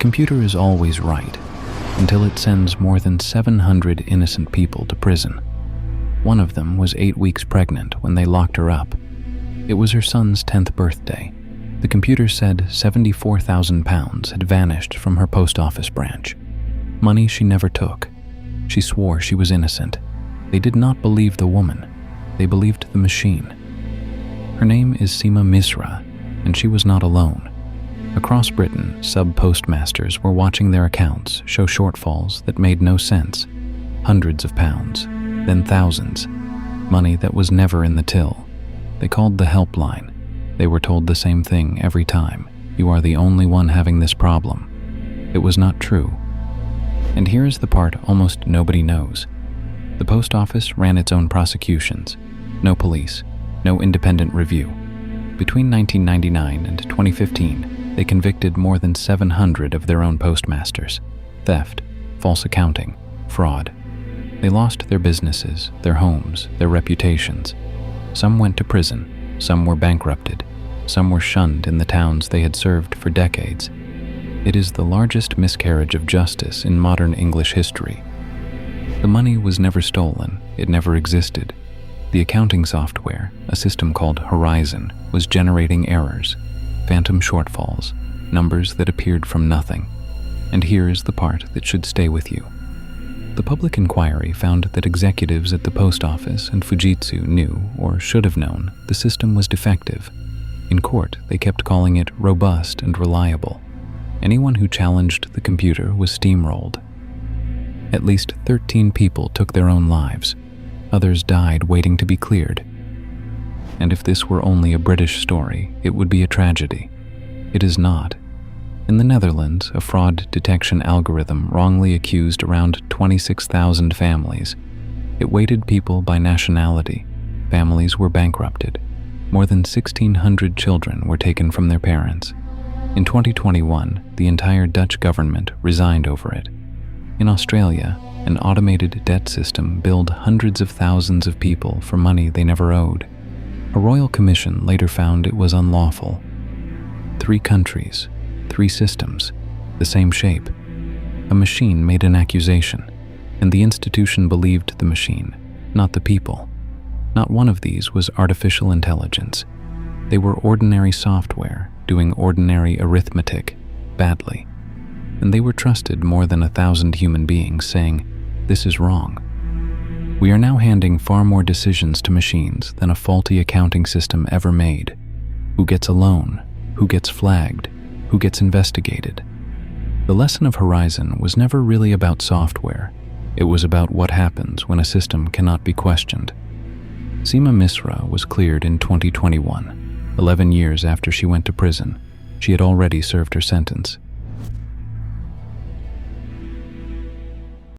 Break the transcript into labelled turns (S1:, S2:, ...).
S1: computer is always right, until it sends more than 700 innocent people to prison. One of them was 8 weeks pregnant when they locked her up. It was her son's 10th birthday. The computer said £74,000 had vanished from her post office branch. Money she never took. She swore she was innocent. They did not believe the woman. They believed the machine. Her name is Seema Misra, and she was not alone. Across Britain, sub-postmasters were watching their accounts show shortfalls that made no sense. Hundreds of pounds, then thousands. Money that was never in the till. They called the helpline. They were told the same thing every time. You are the only one having this problem. It was not true. And here is the part almost nobody knows. The post office ran its own prosecutions. No police, no independent review. Between 1999 and 2015, they convicted more than 700 of their own postmasters. Theft, false accounting, fraud. They lost their businesses, their homes, their reputations. Some went to prison, some were bankrupted, some were shunned in the towns they had served for decades. It is the largest miscarriage of justice in modern English history. The money was never stolen, it never existed. The accounting software, a system called Horizon, was generating errors, phantom shortfalls, numbers that appeared from nothing. And here is the part that should stay with you. The public inquiry found that executives at the post office and Fujitsu knew, or should have known, the system was defective. In court, they kept calling it robust and reliable. Anyone who challenged the computer was steamrolled. At least 13 people took their own lives. Others died waiting to be cleared. And if this were only a British story, it would be a tragedy. It is not. In the Netherlands, a fraud detection algorithm wrongly accused around 26,000 families. It weighted people by nationality. Families were bankrupted. More than 1,600 children were taken from their parents. In 2021, the entire Dutch government resigned over it. In Australia, an automated debt system billed hundreds of thousands of people for money they never owed. A royal commission later found it was unlawful. 3 countries, 3 systems, the same shape. A machine made an accusation, and the institution believed the machine, not the people. Not one of these was artificial intelligence. They were ordinary software doing ordinary arithmetic badly. And they were trusted more than 1,000 human beings saying, "This is wrong." We are now handing far more decisions to machines than a faulty accounting system ever made. Who gets a loan? Who gets flagged? Who gets investigated? The lesson of Horizon was never really about software. It was about what happens when a system cannot be questioned. Seema Misra was cleared in 2021. 11 years after she went to prison, she had already served her sentence.